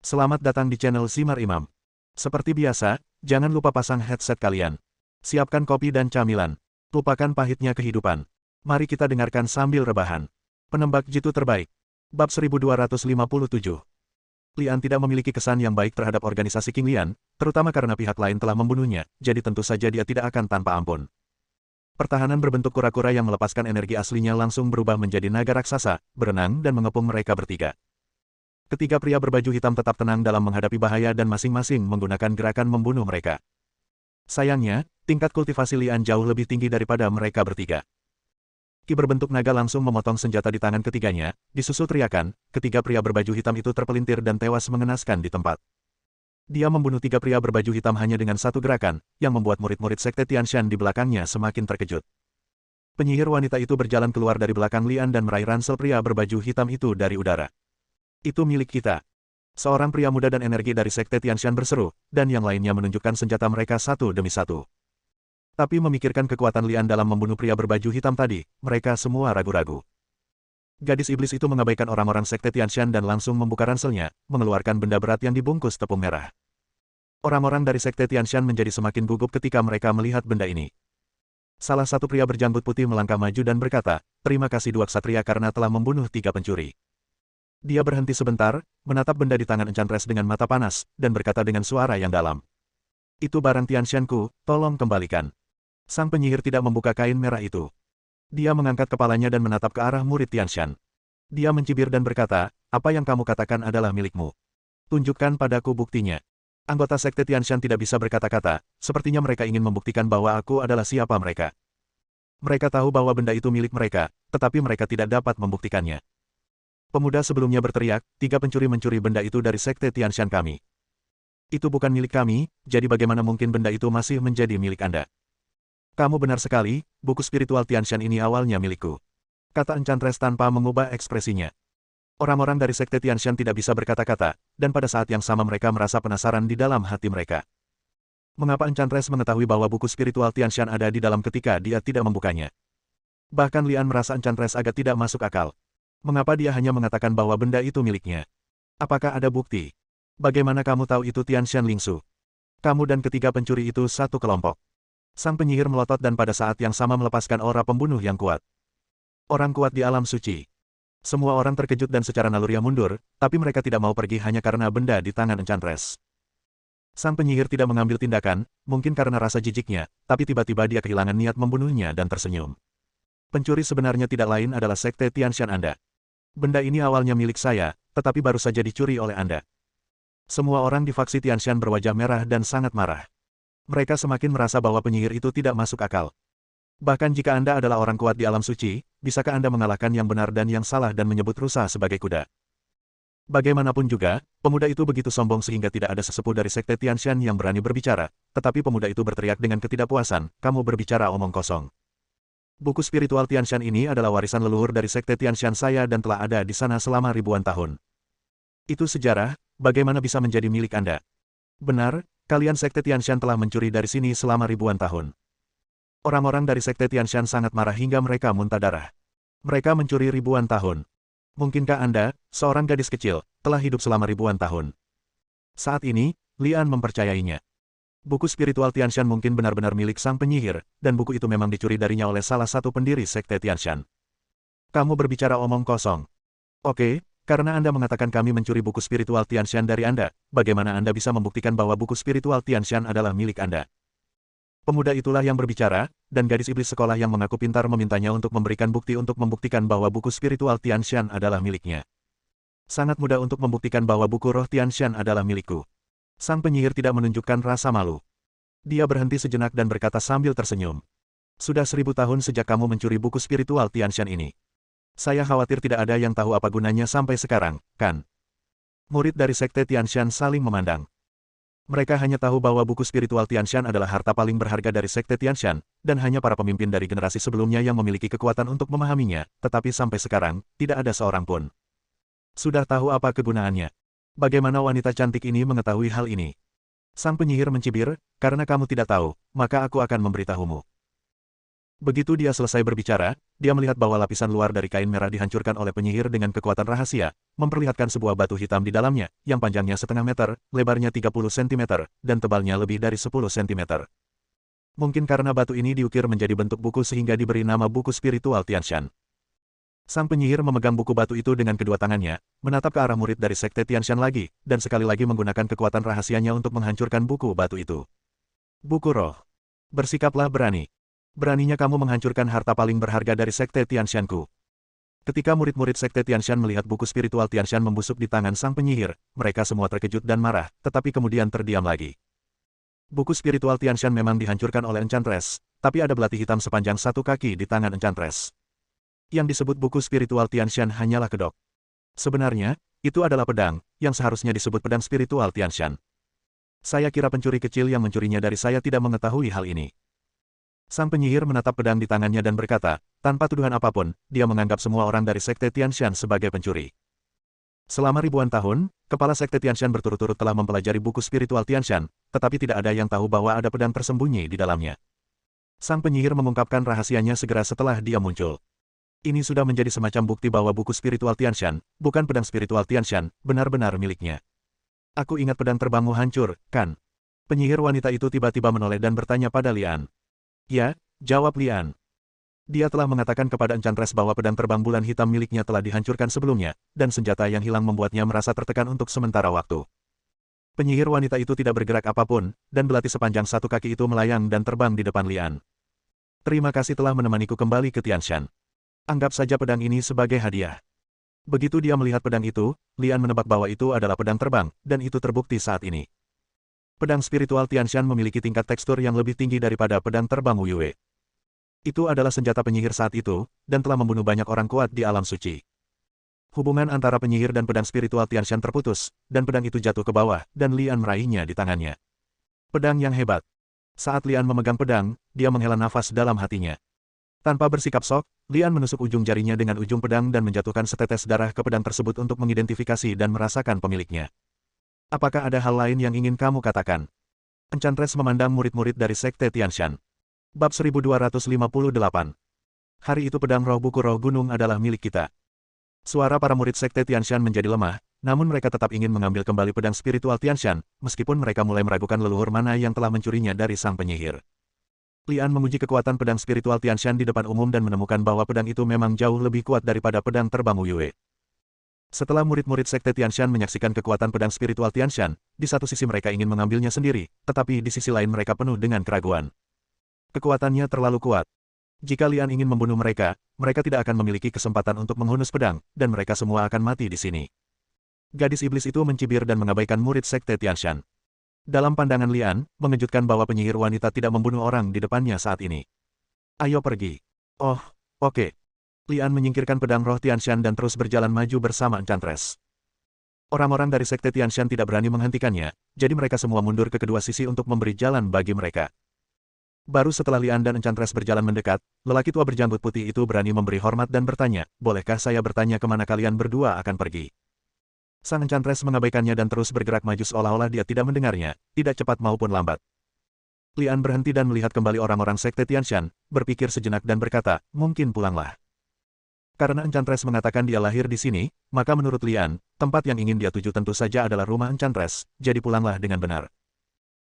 Selamat datang di channel Simar Imam. Seperti biasa, jangan lupa pasang headset kalian. Siapkan kopi dan camilan. Lupakan pahitnya kehidupan. Mari kita dengarkan sambil rebahan. Penembak jitu terbaik. Bab 1257. Lian tidak memiliki kesan yang baik terhadap organisasi King Lian, terutama karena pihak lain telah membunuhnya, jadi tentu saja dia tidak akan tanpa ampun. Pertahanan berbentuk kura-kura yang melepaskan energi aslinya langsung berubah menjadi naga raksasa, berenang dan mengepung mereka bertiga. Ketiga pria berbaju hitam tetap tenang dalam menghadapi bahaya dan masing-masing menggunakan gerakan membunuh mereka. Sayangnya, tingkat kultivasi Lian jauh lebih tinggi daripada mereka bertiga. Ki berbentuk naga langsung memotong senjata di tangan ketiganya, disusul teriakan, ketiga pria berbaju hitam itu terpelintir dan tewas mengenaskan di tempat. Dia membunuh tiga pria berbaju hitam hanya dengan satu gerakan, yang membuat murid-murid Sekte Tianshan di belakangnya semakin terkejut. Penyihir wanita itu berjalan keluar dari belakang Lian dan meraih ransel pria berbaju hitam itu dari udara. Itu milik kita. Seorang pria muda dan energi dari Sekte Tianshan berseru, dan yang lainnya menunjukkan senjata mereka satu demi satu. Tapi memikirkan kekuatan Lian dalam membunuh pria berbaju hitam tadi, mereka semua ragu-ragu. Gadis iblis itu mengabaikan orang-orang Sekte Tianshan dan langsung membuka ranselnya, mengeluarkan benda berat yang dibungkus tepung merah. Orang-orang dari Sekte Tianshan menjadi semakin gugup ketika mereka melihat benda ini. Salah satu pria berjanggut putih melangkah maju dan berkata, "Terima kasih dua ksatria karena telah membunuh tiga pencuri." Dia berhenti sebentar, menatap benda di tangan Enchantress dengan mata panas, dan berkata dengan suara yang dalam. "Itu barang Tianshan-ku, tolong kembalikan." Sang penyihir tidak membuka kain merah itu. Dia mengangkat kepalanya dan menatap ke arah murid Tianshan. Dia mencibir dan berkata, "Apa yang kamu katakan adalah milikmu. Tunjukkan padaku buktinya." Anggota Sekte Tianshan tidak bisa berkata-kata, sepertinya mereka ingin membuktikan bahwa aku adalah siapa mereka. Mereka tahu bahwa benda itu milik mereka, tetapi mereka tidak dapat membuktikannya. Pemuda sebelumnya berteriak, "Tiga pencuri mencuri benda itu dari Sekte Tianshan kami. Itu bukan milik kami, jadi bagaimana mungkin benda itu masih menjadi milik Anda?" "Kamu benar sekali, buku spiritual Tianshan ini awalnya milikku," kata Enchantress tanpa mengubah ekspresinya. Orang-orang dari Sekte Tianshan tidak bisa berkata-kata, dan pada saat yang sama mereka merasa penasaran di dalam hati mereka. Mengapa Enchantress mengetahui bahwa buku spiritual Tianshan ada di dalam ketika dia tidak membukanya? Bahkan Lian merasa Enchantress agak tidak masuk akal. Mengapa dia hanya mengatakan bahwa benda itu miliknya? Apakah ada bukti? Bagaimana kamu tahu itu Tianshan Lingsu? Kamu dan ketiga pencuri itu satu kelompok. Sang penyihir melotot dan pada saat yang sama melepaskan aura pembunuh yang kuat. Orang kuat di alam suci. Semua orang terkejut dan secara naluriah mundur, tapi mereka tidak mau pergi hanya karena benda di tangan Enchantress. Sang penyihir tidak mengambil tindakan, mungkin karena rasa jijiknya, tapi tiba-tiba dia kehilangan niat membunuhnya dan tersenyum. Pencuri sebenarnya tidak lain adalah Sekte Tianshan Anda. Benda ini awalnya milik saya, tetapi baru saja dicuri oleh Anda. Semua orang di faksi Tianshan berwajah merah dan sangat marah. Mereka semakin merasa bahwa penyihir itu tidak masuk akal. Bahkan jika Anda adalah orang kuat di alam suci, bisakah Anda mengalahkan yang benar dan yang salah dan menyebut rusa sebagai kuda? Bagaimanapun juga, pemuda itu begitu sombong sehingga tidak ada sesepuh dari Sekte Tianshan yang berani berbicara, tetapi pemuda itu berteriak dengan ketidakpuasan, "Kamu berbicara omong kosong. Buku spiritual Tianshan ini adalah warisan leluhur dari Sekte Tianshan saya dan telah ada di sana selama ribuan tahun. Itu sejarah, bagaimana bisa menjadi milik Anda? Benar, kalian Sekte Tianshan telah mencuri dari sini selama ribuan tahun." Orang-orang dari Sekte Tianshan sangat marah hingga mereka muntah darah. Mereka mencuri ribuan tahun. Mungkinkah Anda, seorang gadis kecil, telah hidup selama ribuan tahun? Saat ini, Lian mempercayainya. Buku spiritual Tianshan mungkin benar-benar milik sang penyihir, dan buku itu memang dicuri darinya oleh salah satu pendiri Sekte Tianshan. Kamu berbicara omong kosong. Oke, karena Anda mengatakan kami mencuri buku spiritual Tianshan dari Anda, bagaimana Anda bisa membuktikan bahwa buku spiritual Tianshan adalah milik Anda? Pemuda itulah yang berbicara, dan gadis iblis sekolah yang mengaku pintar memintanya untuk memberikan bukti untuk membuktikan bahwa buku spiritual Tianshan adalah miliknya. Sangat mudah untuk membuktikan bahwa buku roh Tianshan adalah milikku. Sang penyihir tidak menunjukkan rasa malu. Dia berhenti sejenak dan berkata sambil tersenyum. "Sudah 1000 tahun sejak kamu mencuri buku spiritual Tianshan ini. Saya khawatir tidak ada yang tahu apa gunanya sampai sekarang, kan?" Murid dari Sekte Tianshan saling memandang. Mereka hanya tahu bahwa buku spiritual Tianshan adalah harta paling berharga dari Sekte Tianshan, dan hanya para pemimpin dari generasi sebelumnya yang memiliki kekuatan untuk memahaminya, tetapi sampai sekarang, tidak ada seorang pun. Sudah tahu apa kegunaannya? Bagaimana wanita cantik ini mengetahui hal ini? Sang penyihir mencibir, "Karena kamu tidak tahu, maka aku akan memberitahumu." Begitu dia selesai berbicara, dia melihat bahwa lapisan luar dari kain merah dihancurkan oleh penyihir dengan kekuatan rahasia, memperlihatkan sebuah batu hitam di dalamnya, yang panjangnya setengah meter, lebarnya 30 cm, dan tebalnya lebih dari 10 cm. Mungkin karena batu ini diukir menjadi bentuk buku sehingga diberi nama buku spiritual Tianshan. Sang penyihir memegang buku batu itu dengan kedua tangannya, menatap ke arah murid dari Sekte Tianshan lagi, dan sekali lagi menggunakan kekuatan rahasianya untuk menghancurkan buku batu itu. Buku roh. Bersikaplah berani. Beraninya kamu menghancurkan harta paling berharga dari Sekte Tianshanku. Ketika murid-murid Sekte Tianshan melihat buku spiritual Tianshan membusuk di tangan sang penyihir, mereka semua terkejut dan marah, tetapi kemudian terdiam lagi. Buku spiritual Tianshan memang dihancurkan oleh Enchantress, tapi ada belati hitam sepanjang 1 kaki di tangan Enchantress. Yang disebut buku spiritual Tianshan hanyalah kedok. Sebenarnya, itu adalah pedang, yang seharusnya disebut pedang spiritual Tianshan. Saya kira pencuri kecil yang mencurinya dari saya tidak mengetahui hal ini. Sang penyihir menatap pedang di tangannya dan berkata, tanpa tuduhan apapun, dia menganggap semua orang dari Sekte Tianshan sebagai pencuri. Selama ribuan tahun, kepala Sekte Tianshan berturut-turut telah mempelajari buku spiritual Tianshan, tetapi tidak ada yang tahu bahwa ada pedang tersembunyi di dalamnya. Sang penyihir mengungkapkan rahasianya segera setelah dia muncul. Ini sudah menjadi semacam bukti bahwa buku spiritual Tianshan, bukan pedang spiritual Tianshan, benar-benar miliknya. Aku ingat pedang terbangmu hancur, kan? Penyihir wanita itu tiba-tiba menoleh dan bertanya pada Lian. Ya, jawab Lian. Dia telah mengatakan kepada Enchantress bahwa pedang terbang bulan hitam miliknya telah dihancurkan sebelumnya, dan senjata yang hilang membuatnya merasa tertekan untuk sementara waktu. Penyihir wanita itu tidak bergerak apapun, dan belati sepanjang 1 kaki itu melayang dan terbang di depan Lian. Terima kasih telah menemaniku kembali ke Tianshan. Anggap saja pedang ini sebagai hadiah. Begitu dia melihat pedang itu, Lian menebak bahwa itu adalah pedang terbang, dan itu terbukti saat ini. Pedang spiritual Tianshan memiliki tingkat tekstur yang lebih tinggi daripada pedang terbang Wu Yue. Itu adalah senjata penyihir saat itu, dan telah membunuh banyak orang kuat di alam suci. Hubungan antara penyihir dan pedang spiritual Tianshan terputus, dan pedang itu jatuh ke bawah, dan Lian meraihnya di tangannya. Pedang yang hebat. Saat Lian memegang pedang, dia menghela nafas dalam hatinya. Tanpa bersikap sok, Lian menusuk ujung jarinya dengan ujung pedang dan menjatuhkan setetes darah ke pedang tersebut untuk mengidentifikasi dan merasakan pemiliknya. Apakah ada hal lain yang ingin kamu katakan? Enchantress memandang murid-murid dari Sekte Tianshan. Bab 1258. Hari itu pedang roh buku roh gunung adalah milik kita. Suara para murid Sekte Tianshan menjadi lemah, namun mereka tetap ingin mengambil kembali pedang spiritual Tianshan, meskipun mereka mulai meragukan leluhur mana yang telah mencurinya dari sang penyihir. Lian menguji kekuatan pedang spiritual Tianshan di depan umum dan menemukan bahwa pedang itu memang jauh lebih kuat daripada pedang terbang Wu Yue. Setelah murid-murid Sekte Tianshan menyaksikan kekuatan pedang spiritual Tianshan, di satu sisi mereka ingin mengambilnya sendiri, tetapi di sisi lain mereka penuh dengan keraguan. Kekuatannya terlalu kuat. Jika Lian ingin membunuh mereka, mereka tidak akan memiliki kesempatan untuk menghunus pedang, dan mereka semua akan mati di sini. Gadis iblis itu mencibir dan mengabaikan murid Sekte Tianshan. Dalam pandangan Lian, mengejutkan bahwa penyihir wanita tidak membunuh orang di depannya saat ini. Ayo pergi. Oh, oke. Lian menyingkirkan pedang roh Tianshan dan terus berjalan maju bersama Enchantress. Orang-orang dari Sekte Tianshan tidak berani menghentikannya, jadi mereka semua mundur ke kedua sisi untuk memberi jalan bagi mereka. Baru setelah Lian dan Enchantress berjalan mendekat, lelaki tua berjanggut putih itu berani memberi hormat dan bertanya, bolehkah saya bertanya kemana kalian berdua akan pergi? Sang Enchantress mengabaikannya dan terus bergerak maju seolah-olah dia tidak mendengarnya, tidak cepat maupun lambat. Lian berhenti dan melihat kembali orang-orang Sekte Tianshan, berpikir sejenak dan berkata, mungkin pulanglah. Karena Enchantress mengatakan dia lahir di sini, maka menurut Lian, tempat yang ingin dia tuju tentu saja adalah rumah Enchantress, jadi pulanglah dengan benar.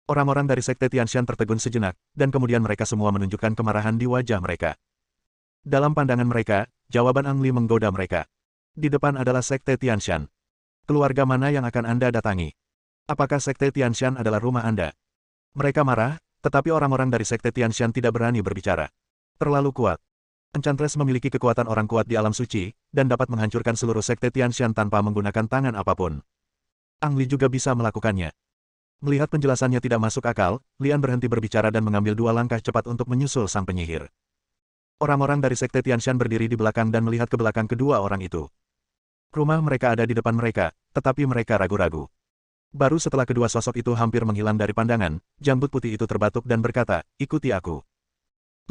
Orang-orang dari Sekte Tianshan tertegun sejenak, dan kemudian mereka semua menunjukkan kemarahan di wajah mereka. Dalam pandangan mereka, jawaban Ang Li menggoda mereka. Di depan adalah Sekte Tianshan. Keluarga mana yang akan Anda datangi? Apakah Sekte Tianshan adalah rumah Anda? Mereka marah, tetapi orang-orang dari Sekte Tianshan tidak berani berbicara. Terlalu kuat. Enchantress memiliki kekuatan orang kuat di alam suci, dan dapat menghancurkan seluruh Sekte Tianshan tanpa menggunakan tangan apapun. Ang Li juga bisa melakukannya. Melihat penjelasannya tidak masuk akal, Lian berhenti berbicara dan mengambil 2 langkah cepat untuk menyusul sang penyihir. Orang-orang dari Sekte Tianshan berdiri di belakang dan melihat ke belakang kedua orang itu. Rumah mereka ada di depan mereka, tetapi mereka ragu-ragu. Baru setelah kedua sosok itu hampir menghilang dari pandangan, janggut putih itu terbatuk dan berkata, ikuti aku.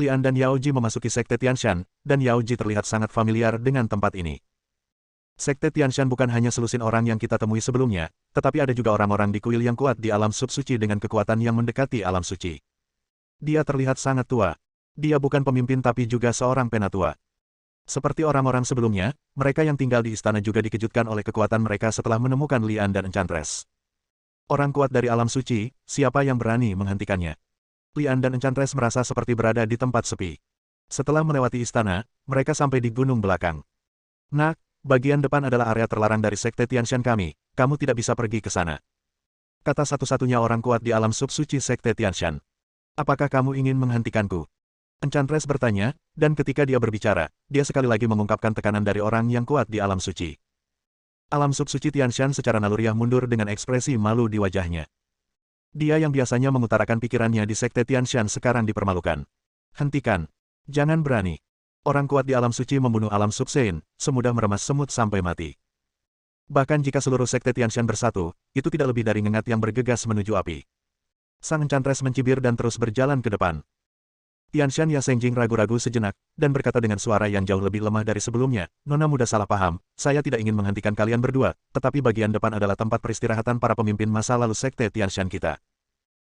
Lian dan Yao Ji memasuki Sekte Tianshan, dan Yao Ji terlihat sangat familiar dengan tempat ini. Sekte Tianshan bukan hanya selusin orang yang kita temui sebelumnya, tetapi ada juga orang-orang di kuil yang kuat di alam sub suci dengan kekuatan yang mendekati alam suci. Dia terlihat sangat tua. Dia bukan pemimpin tapi juga seorang penatua. Seperti orang-orang sebelumnya, mereka yang tinggal di istana juga dikejutkan oleh kekuatan mereka setelah menemukan Lian dan Enchantress. Orang kuat dari alam suci, siapa yang berani menghentikannya? Lian dan Enchantress merasa seperti berada di tempat sepi. Setelah melewati istana, mereka sampai di gunung belakang. Nak, bagian depan adalah area terlarang dari Sekte Tianshan kami, kamu tidak bisa pergi ke sana. Kata satu-satunya orang kuat di alam sub-suci Sekte Tianshan. Apakah kamu ingin menghentikanku? Enchantress bertanya, dan ketika dia berbicara, dia sekali lagi mengungkapkan tekanan dari orang yang kuat di alam suci. Alam sub-suci Tianshan secara naluriah mundur dengan ekspresi malu di wajahnya. Dia yang biasanya mengutarakan pikirannya di Sekte Tianshan sekarang dipermalukan. Hentikan. Jangan berani. Orang kuat di alam suci membunuh alam sub-sein, semudah meremas semut sampai mati. Bahkan jika seluruh Sekte Tianshan bersatu, itu tidak lebih dari ngengat yang bergegas menuju api. Sang Enchantress mencibir dan terus berjalan ke depan. Tianshan Yasengjing ragu-ragu sejenak, dan berkata dengan suara yang jauh lebih lemah dari sebelumnya, Nona muda salah paham, saya tidak ingin menghentikan kalian berdua, tetapi bagian depan adalah tempat peristirahatan para pemimpin masa lalu Sekte Tianshan kita.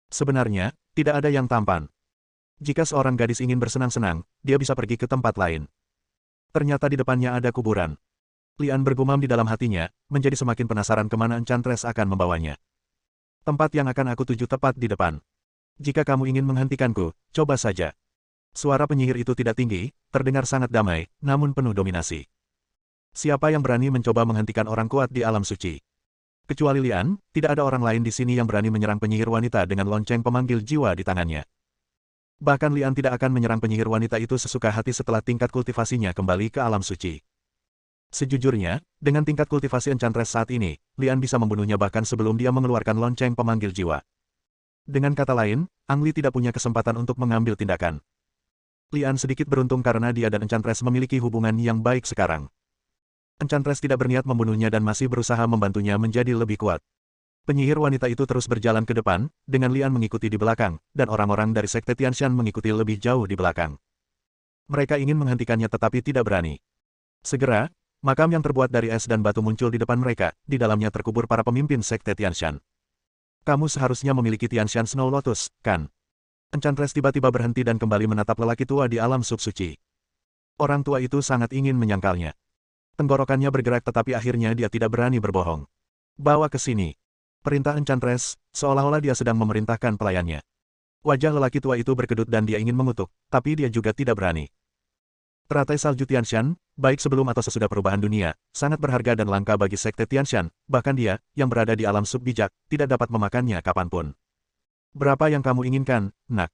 Sebenarnya, tidak ada yang tampan. Jika seorang gadis ingin bersenang-senang, dia bisa pergi ke tempat lain. Ternyata di depannya ada kuburan. Lian bergumam di dalam hatinya, menjadi semakin penasaran kemana Enchantress akan membawanya. Tempat yang akan aku tuju tepat di depan. Jika kamu ingin menghentikanku, coba saja. Suara penyihir itu tidak tinggi, terdengar sangat damai, namun penuh dominasi. Siapa yang berani mencoba menghentikan orang kuat di alam suci? Kecuali Lian, tidak ada orang lain di sini yang berani menyerang penyihir wanita dengan lonceng pemanggil jiwa di tangannya. Bahkan Lian tidak akan menyerang penyihir wanita itu sesuka hati setelah tingkat kultivasinya kembali ke alam suci. Sejujurnya, dengan tingkat kultivasi Enchantress saat ini, Lian bisa membunuhnya bahkan sebelum dia mengeluarkan lonceng pemanggil jiwa. Dengan kata lain, Ang Li tidak punya kesempatan untuk mengambil tindakan. Lian sedikit beruntung karena dia dan Enchantress memiliki hubungan yang baik sekarang. Enchantress tidak berniat membunuhnya dan masih berusaha membantunya menjadi lebih kuat. Penyihir wanita itu terus berjalan ke depan, dengan Lian mengikuti di belakang, dan orang-orang dari Sekte Tianshan mengikuti lebih jauh di belakang. Mereka ingin menghentikannya tetapi tidak berani. Segera, makam yang terbuat dari es dan batu muncul di depan mereka, di dalamnya terkubur para pemimpin Sekte Tianshan. Kamu seharusnya memiliki Tianshan Snow Lotus, kan? Enchantress tiba-tiba berhenti dan kembali menatap lelaki tua di alam sub-suci. Orang tua itu sangat ingin menyangkalnya. Tenggorokannya bergerak tetapi akhirnya dia tidak berani berbohong. Bawa ke sini. Perintah Enchantress, seolah-olah dia sedang memerintahkan pelayannya. Wajah lelaki tua itu berkedut dan dia ingin mengutuk, tapi dia juga tidak berani. Teratai salju Tianshan, baik sebelum atau sesudah perubahan dunia, sangat berharga dan langka bagi Sekte Tianshan, bahkan dia, yang berada di alam sub-bijak, tidak dapat memakannya kapanpun. Berapa yang kamu inginkan, nak?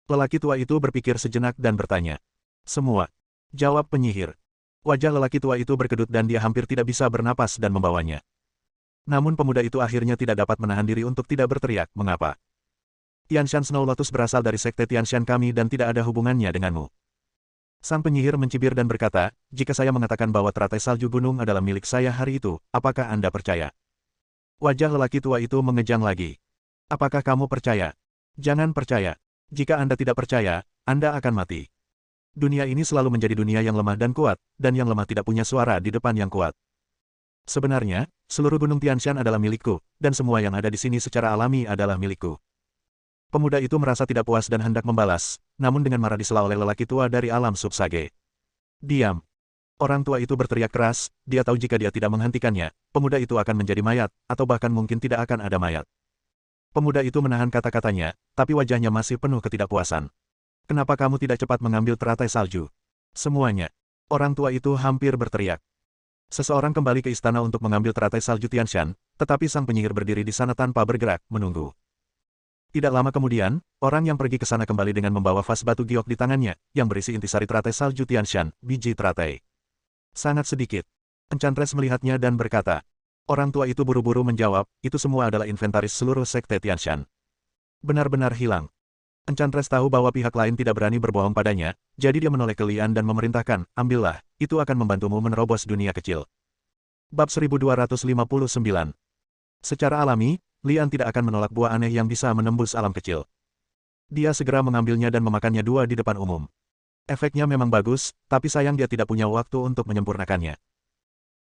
Lelaki tua itu berpikir sejenak dan bertanya. Semua. Jawab penyihir. Wajah lelaki tua itu berkedut dan dia hampir tidak bisa bernapas dan membawanya. Namun pemuda itu akhirnya tidak dapat menahan diri untuk tidak berteriak, mengapa? Tianshan Snow Lotus berasal dari Sekte Tianshan kami dan tidak ada hubungannya denganmu. Sang penyihir mencibir dan berkata, jika saya mengatakan bahwa teratai salju gunung adalah milik saya hari itu, apakah Anda percaya? Wajah lelaki tua itu mengejang lagi. Apakah kamu percaya? Jangan percaya. Jika Anda tidak percaya, Anda akan mati. Dunia ini selalu menjadi dunia yang lemah dan kuat, dan yang lemah tidak punya suara di depan yang kuat. Sebenarnya, seluruh gunung Tianshan adalah milikku, dan semua yang ada di sini secara alami adalah milikku. Pemuda itu merasa tidak puas dan hendak membalas, namun dengan marah disela oleh lelaki tua dari alam sub-sage. Diam. Orang tua itu berteriak keras, dia tahu jika dia tidak menghentikannya, pemuda itu akan menjadi mayat, atau bahkan mungkin tidak akan ada mayat. Pemuda itu menahan kata-katanya, tapi wajahnya masih penuh ketidakpuasan. Kenapa kamu tidak cepat mengambil teratai salju? Semuanya. Orang tua itu hampir berteriak. Seseorang kembali ke istana untuk mengambil teratai salju Tianshan, tetapi sang penyihir berdiri di sana tanpa bergerak, menunggu. Tidak lama kemudian, orang yang pergi ke sana kembali dengan membawa vas batu giok di tangannya, yang berisi intisari teratai salju Tianshan, biji teratai. Sangat sedikit. Enchantress melihatnya dan berkata. Orang tua itu buru-buru menjawab, itu semua adalah inventaris seluruh Sekte Tianshan. Benar-benar hilang. Enchantress tahu bahwa pihak lain tidak berani berbohong padanya, jadi dia menoleh ke Lian dan memerintahkan, ambillah, itu akan membantumu menerobos dunia kecil. Bab 1259. Secara alami, Lian tidak akan menolak buah aneh yang bisa menembus alam kecil. Dia segera mengambilnya dan memakannya dua di depan umum. Efeknya memang bagus, tapi sayang dia tidak punya waktu untuk menyempurnakannya.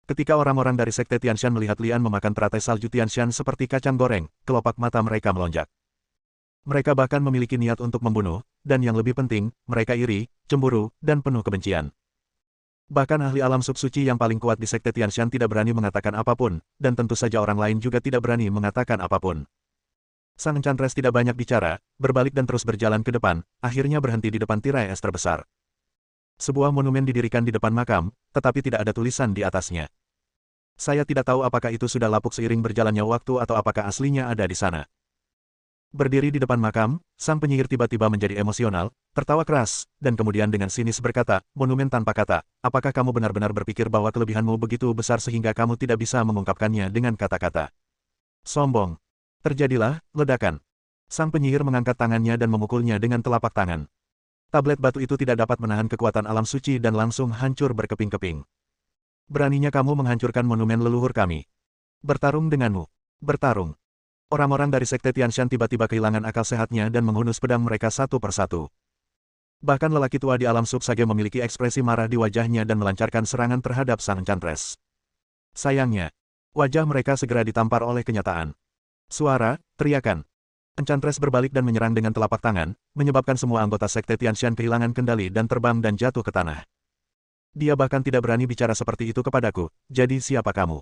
Ketika orang-orang dari Sekte Tianshan melihat Lian memakan teratai salju Tianshan seperti kacang goreng, kelopak mata mereka melonjak. Mereka bahkan memiliki niat untuk membunuh, dan yang lebih penting, mereka iri, cemburu, dan penuh kebencian. Bahkan ahli alam subsuci yang paling kuat di Sekte Tianshan tidak berani mengatakan apapun, dan tentu saja orang lain juga tidak berani mengatakan apapun. Sang Enchantress tidak banyak bicara, berbalik dan terus berjalan ke depan, akhirnya berhenti di depan tirai es terbesar. Sebuah monumen didirikan di depan makam, tetapi tidak ada tulisan di atasnya. Saya tidak tahu apakah itu sudah lapuk seiring berjalannya waktu atau apakah aslinya ada di sana. Berdiri di depan makam, sang penyihir tiba-tiba menjadi emosional, tertawa keras, dan kemudian dengan sinis berkata, monumen tanpa kata, apakah kamu benar-benar berpikir bahwa kelebihanmu begitu besar sehingga kamu tidak bisa mengungkapkannya dengan kata-kata? Sombong. Terjadilah ledakan. Sang penyihir mengangkat tangannya dan memukulnya dengan telapak tangan. Tablet batu itu tidak dapat menahan kekuatan alam suci dan langsung hancur berkeping-keping. Beraninya kamu menghancurkan monumen leluhur kami. Bertarung denganmu. Bertarung. Orang-orang dari Sekte Tianshan tiba-tiba kehilangan akal sehatnya dan menghunus pedang mereka satu persatu. Bahkan lelaki tua di alam subsage memiliki ekspresi marah di wajahnya dan melancarkan serangan terhadap sang Enchantress. Sayangnya, wajah mereka segera ditampar oleh kenyataan. Suara, teriakan. Enchantress berbalik dan menyerang dengan telapak tangan, menyebabkan semua anggota Sekte Tianshan kehilangan kendali dan terbang dan jatuh ke tanah. Dia bahkan tidak berani bicara seperti itu kepadaku, jadi siapa kamu?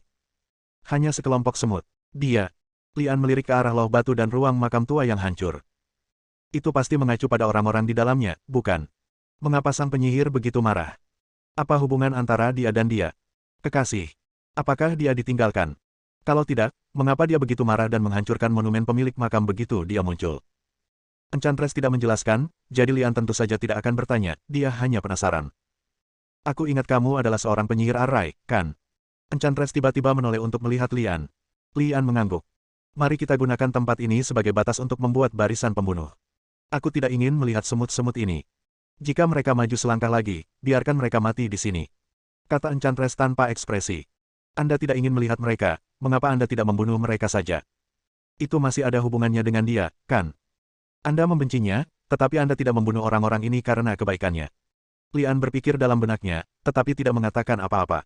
Hanya sekelompok semut. Dia. Lian melirik ke arah loh batu dan ruang makam tua yang hancur. Itu pasti mengacu pada orang-orang di dalamnya, bukan? Mengapa sang penyihir begitu marah? Apa hubungan antara dia dan dia? Kekasih. Apakah dia ditinggalkan? Kalau tidak, mengapa dia begitu marah dan menghancurkan monumen pemilik makam begitu dia muncul? Enchantress tidak menjelaskan, jadi Lian tentu saja tidak akan bertanya, dia hanya penasaran. Aku ingat kamu adalah seorang penyihir arai, kan? Enchantress tiba-tiba menoleh untuk melihat Lian. Lian mengangguk. Mari kita gunakan tempat ini sebagai batas untuk membuat barisan pembunuh. Aku tidak ingin melihat semut-semut ini. Jika mereka maju selangkah lagi, biarkan mereka mati di sini. Kata Enchantress tanpa ekspresi. Anda tidak ingin melihat mereka, mengapa Anda tidak membunuh mereka saja? Itu masih ada hubungannya dengan dia, kan? Anda membencinya, tetapi Anda tidak membunuh orang-orang ini karena kebaikannya. Lian berpikir dalam benaknya, tetapi tidak mengatakan apa-apa.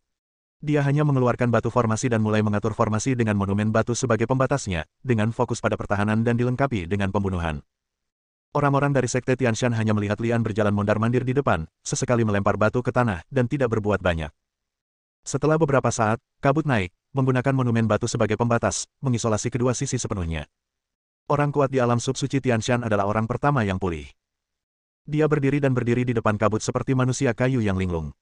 Dia hanya mengeluarkan batu formasi dan mulai mengatur formasi dengan monumen batu sebagai pembatasnya, dengan fokus pada pertahanan dan dilengkapi dengan pembunuhan. Orang-orang dari Sekte Tianshan hanya melihat Lian berjalan mondar-mandir di depan, sesekali melempar batu ke tanah, dan tidak berbuat banyak. Setelah beberapa saat, kabut naik, menggunakan monumen batu sebagai pembatas, mengisolasi kedua sisi sepenuhnya. Orang kuat di alam subsuci Tianshan adalah orang pertama yang pulih. Dia berdiri di depan kabut seperti manusia kayu yang linglung.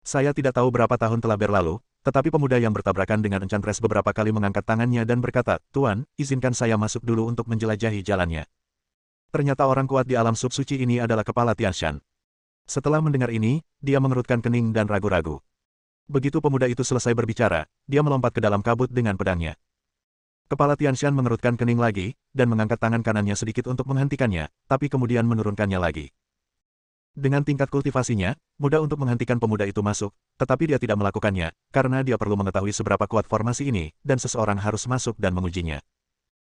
Saya tidak tahu berapa tahun telah berlalu, tetapi pemuda yang bertabrakan dengan Enchantress beberapa kali mengangkat tangannya dan berkata, Tuan, izinkan saya masuk dulu untuk menjelajahi jalannya. Ternyata orang kuat di alam subsuci ini adalah kepala Tianshan. Setelah mendengar ini, dia mengerutkan kening dan ragu-ragu. Begitu pemuda itu selesai berbicara, dia melompat ke dalam kabut dengan pedangnya. Kepala Tianshan mengerutkan kening lagi, dan mengangkat tangan kanannya sedikit untuk menghentikannya, tapi kemudian menurunkannya lagi. Dengan tingkat kultivasinya, mudah untuk menghentikan pemuda itu masuk, tetapi dia tidak melakukannya, karena dia perlu mengetahui seberapa kuat formasi ini, dan seseorang harus masuk dan mengujinya.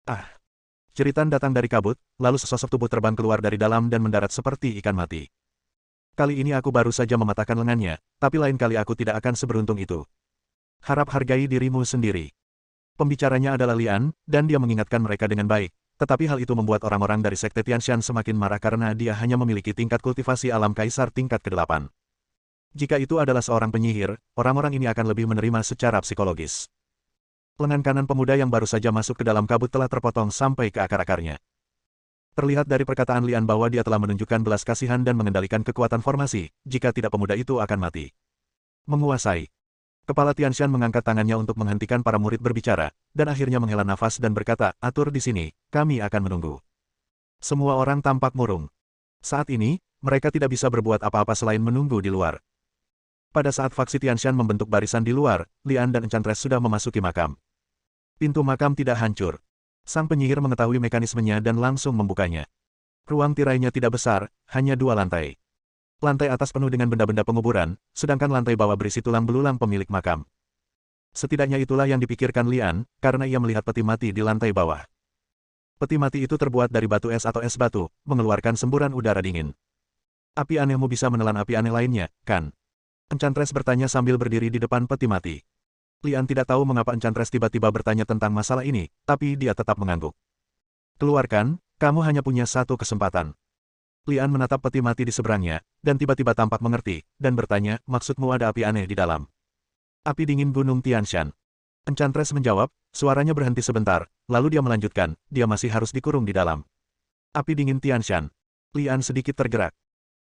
Ah! Jeritan datang dari kabut, lalu sesosok tubuh terbang keluar dari dalam dan mendarat seperti ikan mati. Kali ini aku baru saja mematahkan lengannya, tapi lain kali aku tidak akan seberuntung itu. Harap hargai dirimu sendiri. Pembicaranya adalah Lian, dan dia mengingatkan mereka dengan baik, tetapi hal itu membuat orang-orang dari Sekte Tianshan semakin marah karena dia hanya memiliki tingkat kultivasi alam kaisar tingkat ke-8. Jika itu adalah seorang penyihir, orang-orang ini akan lebih menerima secara psikologis. Lengan kanan pemuda yang baru saja masuk ke dalam kabut telah terpotong sampai ke akar-akarnya. Terlihat dari perkataan Lian bahwa dia telah menunjukkan belas kasihan dan mengendalikan kekuatan formasi, jika tidak pemuda itu akan mati. Menguasai. Kepala Tianshan mengangkat tangannya untuk menghentikan para murid berbicara, dan akhirnya menghela nafas dan berkata, atur di sini, kami akan menunggu. Semua orang tampak murung. Saat ini, mereka tidak bisa berbuat apa-apa selain menunggu di luar. Pada saat faksi Tianshan membentuk barisan di luar, Lian dan Enchantress sudah memasuki makam. Pintu makam tidak hancur. Sang penyihir mengetahui mekanismenya dan langsung membukanya. Ruang tirainya tidak besar, hanya 2 lantai. Lantai atas penuh dengan benda-benda penguburan, sedangkan lantai bawah berisi tulang belulang pemilik makam. Setidaknya itulah yang dipikirkan Lian, karena ia melihat peti mati di lantai bawah. Peti mati itu terbuat dari batu es atau es batu, mengeluarkan semburan udara dingin. Api anehmu bisa menelan api aneh lainnya, kan? Enchantress bertanya sambil berdiri di depan peti mati. Lian tidak tahu mengapa Enchantress tiba-tiba bertanya tentang masalah ini, tapi dia tetap mengangguk. Keluarkan, Kamu hanya punya satu kesempatan. Lian menatap peti mati di seberangnya, dan tiba-tiba tampak mengerti, dan bertanya, maksudmu ada api aneh di dalam? Api dingin Gunung Tianshan. Enchantress menjawab, suaranya berhenti sebentar, lalu dia melanjutkan, dia masih harus dikurung di dalam. Api dingin Tianshan. Lian sedikit tergerak.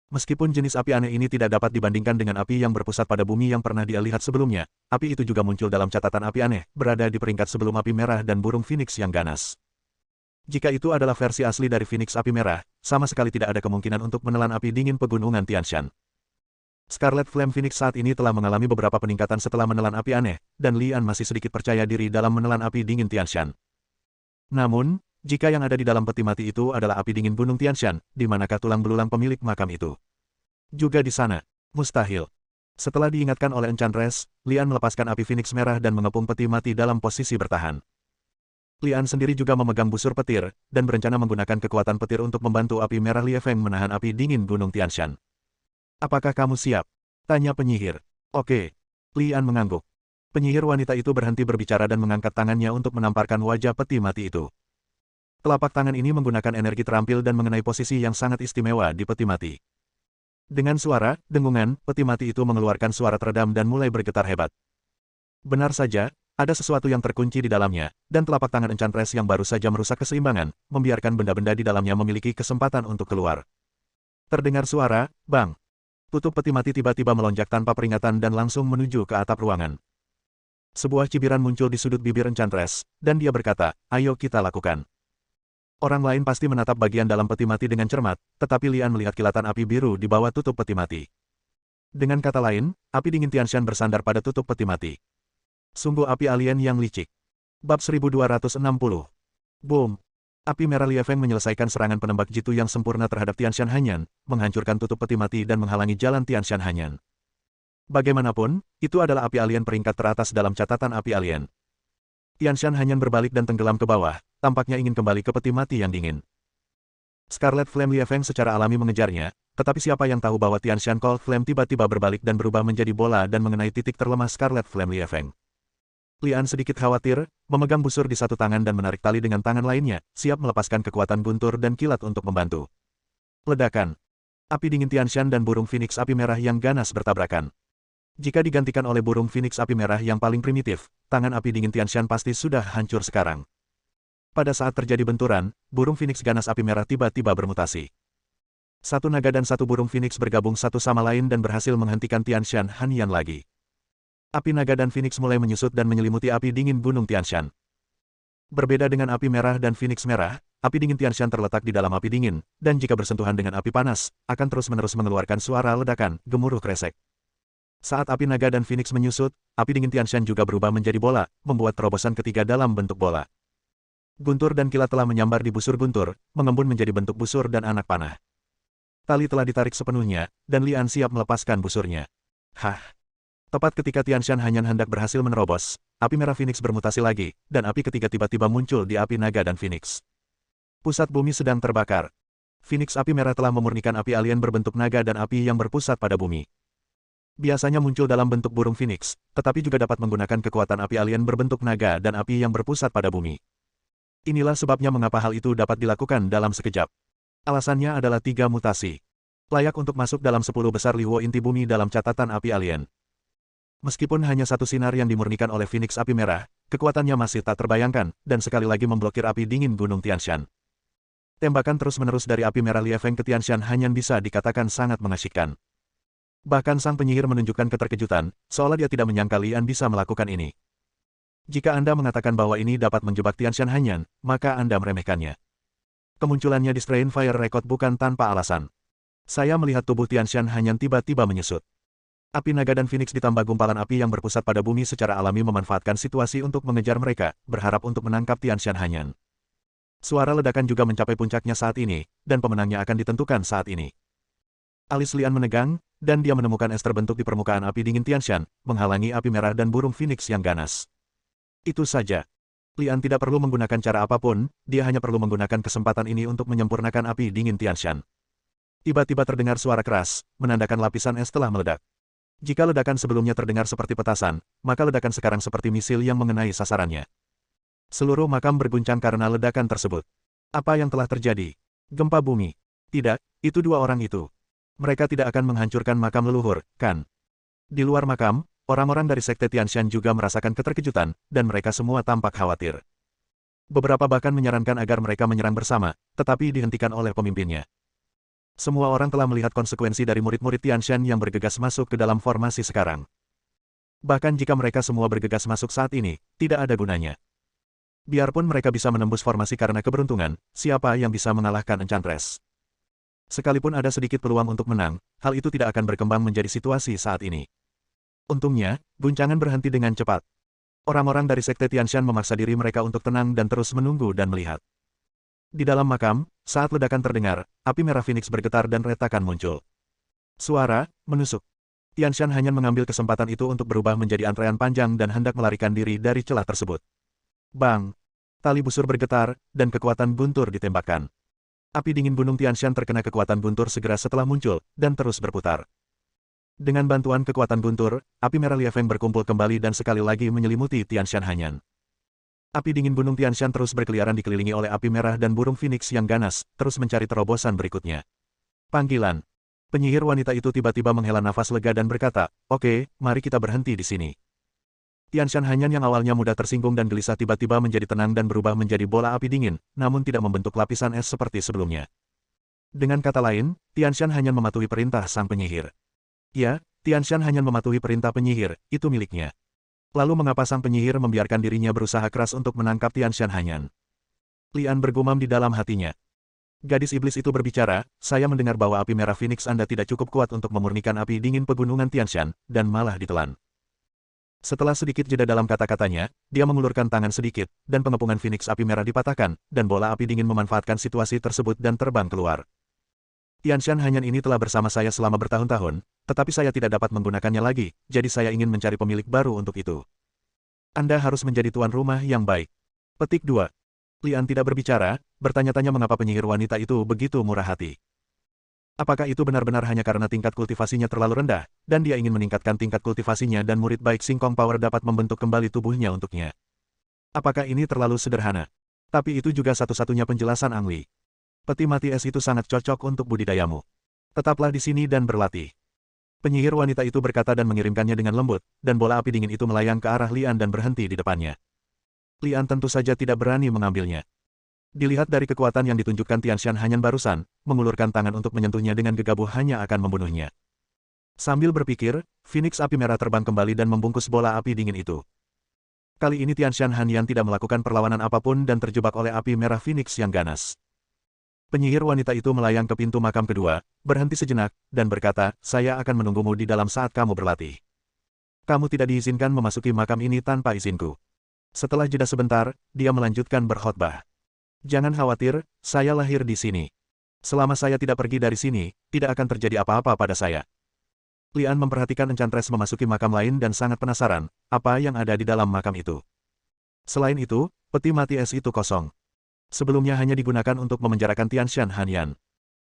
Meskipun jenis api aneh ini tidak dapat dibandingkan dengan api yang berpusat pada bumi yang pernah dia lihat sebelumnya, api itu juga muncul dalam catatan api aneh, berada di peringkat sebelum api merah dan burung phoenix yang ganas. Jika itu adalah versi asli dari Phoenix Api Merah, sama sekali tidak ada kemungkinan untuk menelan api dingin pegunungan Tianshan. Scarlet Flame Phoenix saat ini telah mengalami beberapa peningkatan setelah menelan api aneh, dan Lian masih sedikit percaya diri dalam menelan api dingin Tianshan. Namun, jika yang ada di dalam peti mati itu adalah api dingin Gunung Tianshan, di manakah tulang belulang pemilik makam itu? Juga di sana. Mustahil. Setelah diingatkan oleh Enchantress, Lian melepaskan api Phoenix merah dan mengepung peti mati dalam posisi bertahan. Lian sendiri juga memegang busur petir, dan berencana menggunakan kekuatan petir untuk membantu api merah Liefeng menahan api dingin Gunung Tianshan. Apakah kamu siap? Tanya penyihir. Oke. Lian mengangguk. Penyihir wanita itu berhenti berbicara dan mengangkat tangannya untuk menamparkan wajah peti mati itu. Telapak tangan ini menggunakan energi terampil dan mengenai posisi yang sangat istimewa di peti mati. Dengan suara, dengungan, peti mati itu mengeluarkan suara teredam dan mulai bergetar hebat. Benar saja, ada sesuatu yang terkunci di dalamnya, dan telapak tangan Enchantress yang baru saja merusak keseimbangan, membiarkan benda-benda di dalamnya memiliki kesempatan untuk keluar. Terdengar suara, bang. Tutup peti mati tiba-tiba melonjak tanpa peringatan dan langsung menuju ke atap ruangan. Sebuah cibiran muncul di sudut bibir Enchantress, dan dia berkata, ayo kita lakukan. Orang lain pasti menatap bagian dalam peti mati dengan cermat, tetapi Lian melihat kilatan api biru di bawah tutup peti mati. Dengan kata lain, api dingin Tianshan bersandar pada tutup peti mati. Sungguh api alien yang licik. Bab 1260. Boom. Api merah Liefeng menyelesaikan serangan penembak jitu yang sempurna terhadap Tianshan Hanyan, menghancurkan tutup peti mati dan menghalangi jalan Tianshan Hanyan. Bagaimanapun, itu adalah api alien peringkat teratas dalam catatan api alien. Tianshan Hanyan berbalik dan tenggelam ke bawah, tampaknya ingin kembali ke peti mati yang dingin. Scarlet Flame Liefeng secara alami mengejarnya, tetapi siapa yang tahu bahwa Tianshan Cold Flame tiba-tiba berbalik dan berubah menjadi bola dan mengenai titik terlemah Scarlet Flame Liefeng. Lian sedikit khawatir, memegang busur di satu tangan dan menarik tali dengan tangan lainnya, siap melepaskan kekuatan guntur dan kilat untuk membantu. Ledakan. Api dingin Tianshan dan burung Phoenix api merah yang ganas bertabrakan. Jika digantikan oleh burung Phoenix api merah yang paling primitif, tangan api dingin Tianshan pasti sudah hancur sekarang. Pada saat terjadi benturan, burung Phoenix ganas api merah tiba-tiba bermutasi. Satu naga dan satu burung Phoenix bergabung satu sama lain dan berhasil menghentikan Tianshan Hanyan lagi. Api naga dan Phoenix mulai menyusut dan menyelimuti api dingin Gunung Tianshan. Berbeda dengan api merah dan Phoenix merah, api dingin Tianshan terletak di dalam api dingin, dan jika bersentuhan dengan api panas, akan terus-menerus mengeluarkan suara ledakan, gemuruh kresek. Saat api naga dan Phoenix menyusut, api dingin Tianshan juga berubah menjadi bola, membuat terobosan ketiga dalam bentuk bola. Guntur dan kilat telah menyambar di busur guntur, mengembun menjadi bentuk busur dan anak panah. Tali telah ditarik sepenuhnya, dan Lian siap melepaskan busurnya. Hah! Tepat ketika Tianshan Hanyan hendak berhasil menerobos, api merah Phoenix bermutasi lagi, dan api ketiga tiba-tiba muncul di api naga dan Phoenix. Pusat bumi sedang terbakar. Phoenix api merah telah memurnikan api alien berbentuk naga dan api yang berpusat pada bumi. Biasanya muncul dalam bentuk burung Phoenix, tetapi juga dapat menggunakan kekuatan api alien berbentuk naga dan api yang berpusat pada bumi. Inilah sebabnya mengapa hal itu dapat dilakukan dalam sekejap. Alasannya adalah 3 mutasi. Layak untuk masuk dalam 10 besar Liwo inti bumi dalam catatan api alien. Meskipun hanya satu sinar yang dimurnikan oleh Phoenix api merah, kekuatannya masih tak terbayangkan, dan sekali lagi memblokir api dingin Gunung Tianshan. Tembakan terus-menerus dari api merah Liefeng ke Tianshan Hanyan bisa dikatakan sangat mengasyikkan. Bahkan sang penyihir menunjukkan keterkejutan, seolah dia tidak menyangka Lian bisa melakukan ini. Jika Anda mengatakan bahwa ini dapat menjebak Tianshan Hanyan, maka Anda meremehkannya. Kemunculannya di Strain Fire Record bukan tanpa alasan. Saya melihat tubuh Tianshan Hanyan tiba-tiba menyusut. Api naga dan Phoenix ditambah gumpalan api yang berpusat pada bumi secara alami memanfaatkan situasi untuk mengejar mereka, berharap untuk menangkap Tianshan Hanyan. Suara ledakan juga mencapai puncaknya saat ini, dan pemenangnya akan ditentukan saat ini. Alis Lian menegang, dan dia menemukan es terbentuk di permukaan api dingin Tianshan, menghalangi api merah dan burung Phoenix yang ganas. Itu saja. Lian tidak perlu menggunakan cara apapun, dia hanya perlu menggunakan kesempatan ini untuk menyempurnakan api dingin Tianshan. Tiba-tiba terdengar suara keras, menandakan lapisan es telah meledak. Jika ledakan sebelumnya terdengar seperti petasan, maka ledakan sekarang seperti misil yang mengenai sasarannya. Seluruh makam berguncang karena ledakan tersebut. Apa yang telah terjadi? Gempa bumi. Tidak, itu dua orang itu. Mereka tidak akan menghancurkan makam leluhur, kan? Di luar makam, orang-orang dari Sekte Tianshan juga merasakan keterkejutan, dan mereka semua tampak khawatir. Beberapa bahkan menyarankan agar mereka menyerang bersama, tetapi dihentikan oleh pemimpinnya. Semua orang telah melihat konsekuensi dari murid-murid Tianshan yang bergegas masuk ke dalam formasi sekarang. Bahkan jika mereka semua bergegas masuk saat ini, tidak ada gunanya. Biarpun mereka bisa menembus formasi karena keberuntungan, siapa yang bisa mengalahkan Enchantress? Sekalipun ada sedikit peluang untuk menang, hal itu tidak akan berkembang menjadi situasi saat ini. Untungnya, guncangan berhenti dengan cepat. Orang-orang dari Sekte Tianshan memaksa diri mereka untuk tenang dan terus menunggu dan melihat. Di dalam makam, saat ledakan terdengar, api merah Phoenix bergetar dan retakan muncul. Suara menusuk. Tianshan hanya mengambil kesempatan itu untuk berubah menjadi antrean panjang dan hendak melarikan diri dari celah tersebut. Bang! Tali busur bergetar, dan kekuatan guntur ditembakkan. Api dingin Gunung Tianshan terkena kekuatan guntur segera setelah muncul, dan terus berputar. Dengan bantuan kekuatan guntur, api merah Liefeng berkumpul kembali dan sekali lagi menyelimuti Tianshan Hanyan. Api dingin Gunung Tianshan terus berkeliaran dikelilingi oleh api merah dan burung Phoenix yang ganas, terus mencari terobosan berikutnya. Panggilan. Penyihir wanita itu tiba-tiba menghela nafas lega dan berkata, "Oke, mari kita berhenti di sini." Tianshan Hanyan yang awalnya mudah tersinggung dan gelisah tiba-tiba menjadi tenang dan berubah menjadi bola api dingin, namun tidak membentuk lapisan es seperti sebelumnya. Dengan kata lain, Tianshan Hanyan mematuhi perintah sang penyihir. Ya, Tianshan Hanyan mematuhi perintah penyihir, itu miliknya. Lalu mengapa sang penyihir membiarkan dirinya berusaha keras untuk menangkap Tianshan Hanyan? Lian bergumam di dalam hatinya. Gadis iblis itu berbicara, "Saya mendengar bahwa api merah Phoenix Anda tidak cukup kuat untuk memurnikan api dingin pegunungan Tianshan, dan malah ditelan." Setelah sedikit jeda dalam kata-katanya, dia mengulurkan tangan sedikit, dan pengepungan Phoenix api merah dipatahkan, dan bola api dingin memanfaatkan situasi tersebut dan terbang keluar. Tianshan Hanyan ini telah bersama saya selama bertahun-tahun, tetapi saya tidak dapat menggunakannya lagi, jadi saya ingin mencari pemilik baru untuk itu. Anda harus menjadi tuan rumah yang baik. Petik 2. Lian tidak berbicara, bertanya-tanya mengapa penyihir wanita itu begitu murah hati. Apakah itu benar-benar hanya karena tingkat kultivasinya terlalu rendah, dan dia ingin meningkatkan tingkat kultivasinya dan murid baik Singkong Power dapat membentuk kembali tubuhnya untuknya? Apakah ini terlalu sederhana? Tapi itu juga satu-satunya penjelasan Ang Li. Peti mati es itu sangat cocok untuk budidayamu. Tetaplah di sini dan berlatih. Penyihir wanita itu berkata dan mengirimkannya dengan lembut, dan bola api dingin itu melayang ke arah Lian dan berhenti di depannya. Lian tentu saja tidak berani mengambilnya. Dilihat dari kekuatan yang ditunjukkan Tianshan Hanyan barusan, mengulurkan tangan untuk menyentuhnya dengan gegabah hanya akan membunuhnya. Sambil berpikir, Phoenix api merah terbang kembali dan membungkus bola api dingin itu. Kali ini Tianshan Hanyan tidak melakukan perlawanan apapun dan terjebak oleh api merah Phoenix yang ganas. Penyihir wanita itu melayang ke pintu makam kedua, berhenti sejenak, dan berkata, "Saya akan menunggumu di dalam saat kamu berlatih. Kamu tidak diizinkan memasuki makam ini tanpa izinku." Setelah jeda sebentar, dia melanjutkan berkhotbah. "Jangan khawatir, saya lahir di sini. Selama saya tidak pergi dari sini, tidak akan terjadi apa-apa pada saya." Lian memperhatikan Enchantress memasuki makam lain dan sangat penasaran, apa yang ada di dalam makam itu. Selain itu, peti mati es itu kosong. Sebelumnya hanya digunakan untuk memenjarakan Tianshan Hanyan.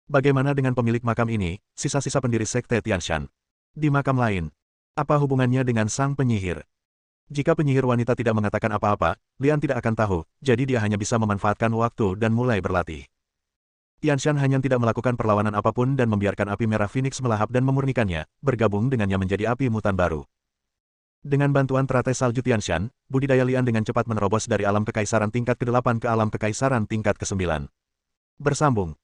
Bagaimana dengan pemilik makam ini, sisa-sisa pendiri Sekte Tianshan? Di makam lain, apa hubungannya dengan sang penyihir? Jika penyihir wanita tidak mengatakan apa-apa, Lian tidak akan tahu, jadi dia hanya bisa memanfaatkan waktu dan mulai berlatih. Tianshan Hanyan tidak melakukan perlawanan apapun dan membiarkan api merah Phoenix melahap dan memurnikannya, bergabung dengannya menjadi api mutan baru. Dengan bantuan teratai salju Tianshan, budidaya Lian dengan cepat menerobos dari alam kekaisaran tingkat ke-8 ke alam kekaisaran tingkat ke-9. Bersambung.